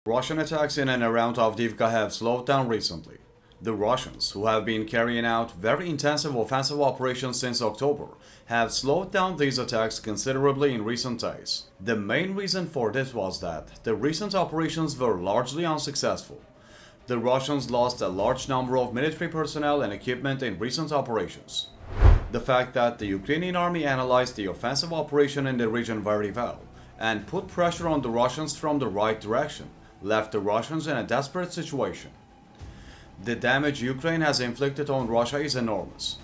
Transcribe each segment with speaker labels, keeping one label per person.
Speaker 1: Russian attacks in and around Avdiivka have slowed down recently. The Russians, who have been carrying out very intensive offensive operations since October, have slowed down these attacks considerably in recent days. The main reason for this was that the recent operations were largely unsuccessful. The Russians lost a large number of military personnel and equipment in recent operations. The fact that the Ukrainian army analyzed the offensive operation in the region very well and put pressure on the Russians from the right direction left the Russians in a desperate situation. The damage Ukraine has inflicted on Russia is enormous.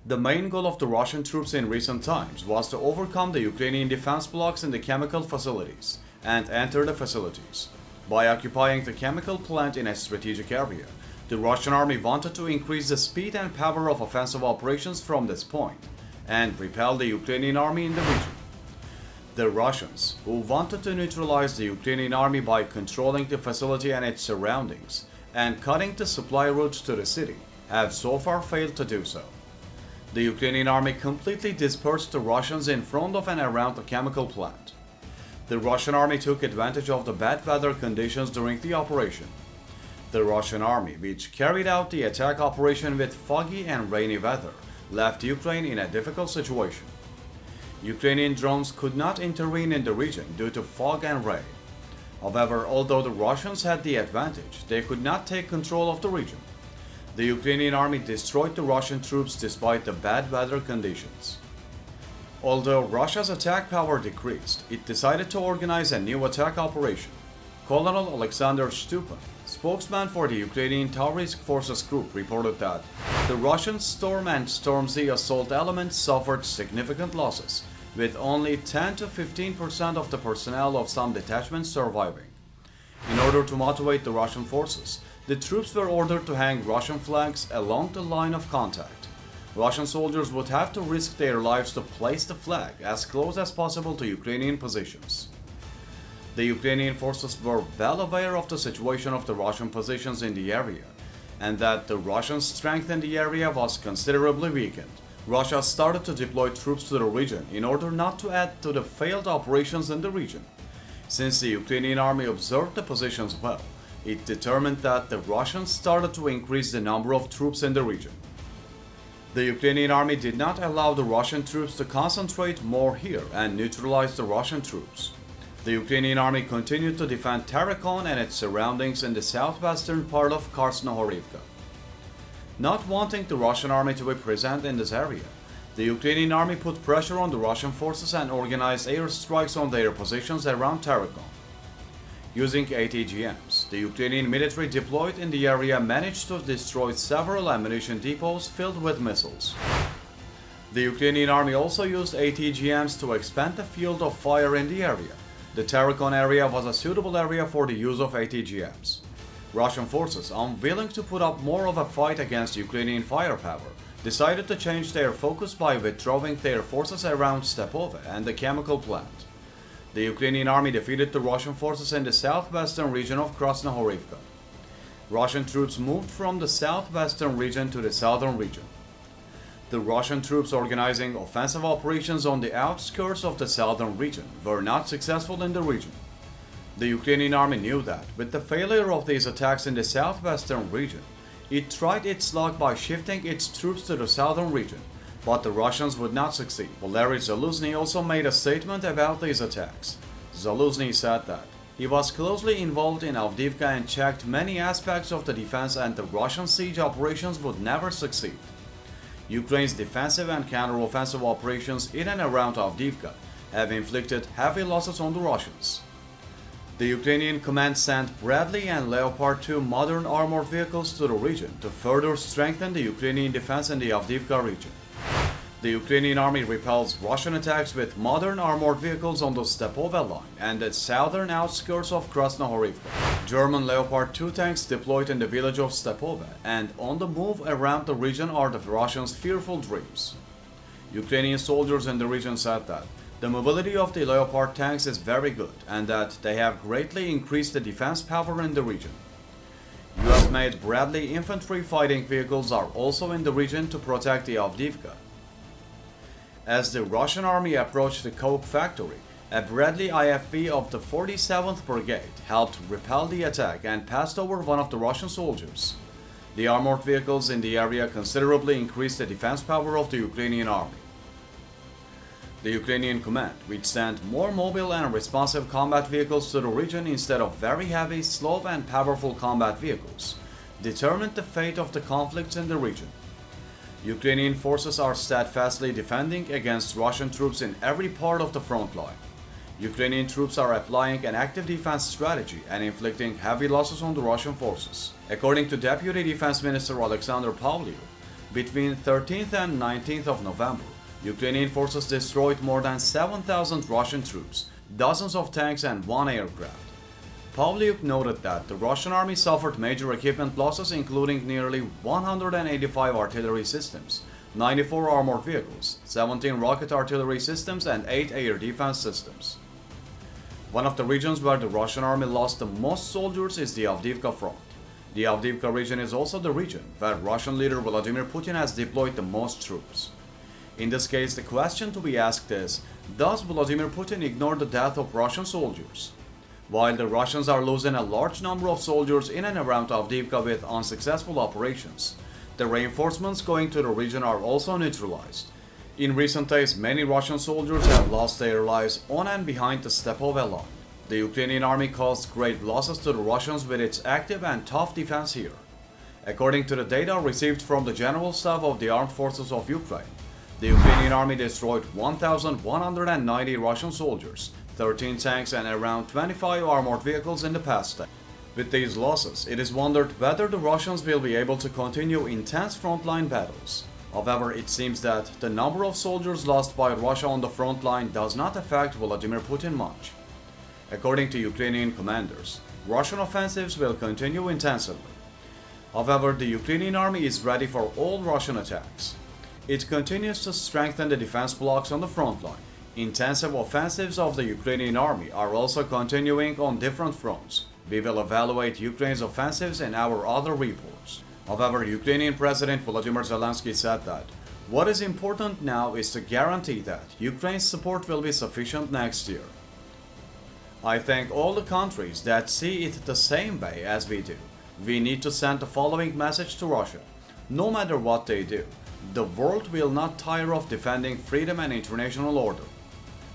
Speaker 1: The main goal of the Russian troops in recent times was to overcome the Ukrainian defense blocks in the chemical facilities and enter the facilities. By occupying the chemical plant in a strategic area, the Russian army wanted to increase the speed and power of offensive operations from this point and repel the Ukrainian army in the region. The Russians, who wanted to neutralize the Ukrainian army by controlling the facility and its surroundings and cutting the supply routes to the city, have so far failed to do so. The Ukrainian army completely dispersed the Russians in front of and around the chemical plant. The Russian army took advantage of the bad weather conditions during the operation. The Russian army, which carried out the attack operation with foggy and rainy weather, left Ukraine in a difficult situation. Ukrainian drones could not intervene in the region due to fog and rain. However, although the Russians had the advantage, they could not take control of the region. The Ukrainian army destroyed the Russian troops despite the bad weather conditions. Although Russia's attack power decreased, it decided to organize a new attack operation. Colonel Alexander Stupin, spokesman for the Ukrainian Taurisk Forces Group, reported that the Russian Storm and Storm Z assault elements suffered significant losses, with only 10 to 15% of the personnel of some detachments surviving. In order to motivate the Russian forces, the troops were ordered to hang Russian flags along the line of contact. Russian soldiers would have to risk their lives to place the flag as close as possible to Ukrainian positions. The Ukrainian forces were well aware of the situation of the Russian positions in the area, and that the Russian strength in the area was considerably weakened. Russia started to deploy troops to the region in order not to add to the failed operations in the region. Since the Ukrainian army observed the positions well, it determined that the Russians started to increase the number of troops in the region. The Ukrainian army did not allow the Russian troops to concentrate more here and neutralize the Russian troops. The Ukrainian army continued to defend Tarakon and its surroundings in the southwestern part of Krasnohorivka. Not wanting the Russian army to be present in this area, the Ukrainian army put pressure on the Russian forces and organized airstrikes on their positions around Tarakon. Using ATGMs, the Ukrainian military deployed in the area managed to destroy several ammunition depots filled with missiles. The Ukrainian army also used ATGMs to expand the field of fire in the area. The Tarakon area was a suitable area for the use of ATGMs. Russian forces, unwilling to put up more of a fight against Ukrainian firepower, decided to change their focus by withdrawing their forces around Stepove and the chemical plant. The Ukrainian army defeated the Russian forces in the southwestern region of Krasnohorivka. Russian troops moved from the southwestern region to the southern region. The Russian troops organizing offensive operations on the outskirts of the southern region were not successful in the region. The Ukrainian army knew that, with the failure of these attacks in the southwestern region, it tried its luck by shifting its troops to the southern region, but the Russians would not succeed. Valery Zelenskyy also made a statement about these attacks. Zelenskyy said that he was closely involved in Avdiivka and checked many aspects of the defense, and the Russian siege operations would never succeed. Ukraine's defensive and counteroffensive operations in and around Avdiivka have inflicted heavy losses on the Russians. The Ukrainian command sent Bradley and Leopard 2 modern armored vehicles to the region to further strengthen the Ukrainian defense in the Avdiivka region. The Ukrainian army repels Russian attacks with modern armored vehicles on the Stepove line and the southern outskirts of Krasnohorivka. German Leopard 2 tanks deployed in the village of Stepove and on the move around the region are the Russians' fearful dreams. Ukrainian soldiers in the region said that the mobility of the Leopard tanks is very good and that they have greatly increased the defense power in the region. US-made Bradley infantry fighting vehicles are also in the region to protect the Avdiivka. As the Russian army approached the coke factory, A Bradley IFV of the 47th Brigade helped repel the attack and passed over one of the Russian soldiers. The armored vehicles in the area considerably increased the defense power of the Ukrainian army. The Ukrainian command, which sent more mobile and responsive combat vehicles to the region instead of very heavy, slow and powerful combat vehicles, determined the fate of the conflicts in the region. Ukrainian forces are steadfastly defending against Russian troops in every part of the front line. Ukrainian troops are applying an active defense strategy and inflicting heavy losses on the Russian forces. According to Deputy Defense Minister Alexander Pavlyuk, between 13th and 19th of November, Ukrainian forces destroyed more than 7,000 Russian troops, dozens of tanks and one aircraft. Pavlyuk noted that the Russian army suffered major equipment losses including nearly 185 artillery systems, 94 armored vehicles, 17 rocket artillery systems and 8 air defense systems. One of the regions where the Russian army lost the most soldiers is the Avdiivka front. The Avdiivka region is also the region where Russian leader Vladimir Putin has deployed the most troops. In this case, the question to be asked is, does Vladimir Putin ignore the death of Russian soldiers? While the Russians are losing a large number of soldiers in and around Avdiivka with unsuccessful operations, the reinforcements going to the region are also neutralized. In recent days, many Russian soldiers have lost their lives on and behind the Stepove line. The Ukrainian army caused great losses to the Russians with its active and tough defense here. According to the data received from the General Staff of the Armed Forces of Ukraine, the Ukrainian army destroyed 1,190 Russian soldiers, 13 tanks and around 25 armored vehicles in the past day. With these losses, it is wondered whether the Russians will be able to continue intense frontline battles. However, it seems that the number of soldiers lost by Russia on the front line does not affect Vladimir Putin much. According to Ukrainian commanders, Russian offensives will continue intensively. However, the Ukrainian army is ready for all Russian attacks. It continues to strengthen the defense blocks on the front line. Intensive offensives of the Ukrainian army are also continuing on different fronts. We will evaluate Ukraine's offensives in our other reports. However, Ukrainian President Volodymyr Zelenskyy said that what is important now is to guarantee that Ukraine's support will be sufficient next year. I thank all the countries that see it the same way as we do. We need to send the following message to Russia. No matter what they do, the world will not tire of defending freedom and international order.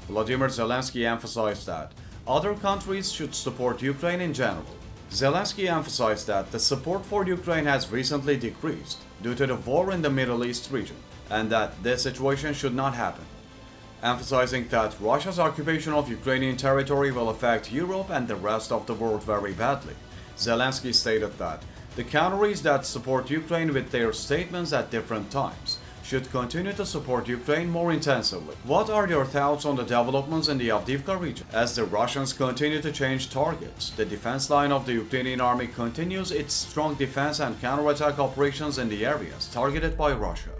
Speaker 1: Volodymyr Zelenskyy emphasized that other countries should support Ukraine in general. Zelenskyy emphasized that the support for Ukraine has recently decreased due to the war in the Middle East region, and that this situation should not happen. Emphasizing that Russia's occupation of Ukrainian territory will affect Europe and the rest of the world very badly, Zelenskyy stated that the countries that support Ukraine with their statements at different times should continue to support Ukraine more intensively. What are your thoughts on the developments in the Avdiivka region? As the Russians continue to change targets, the defense line of the Ukrainian army continues its strong defense and counterattack operations in the areas targeted by Russia.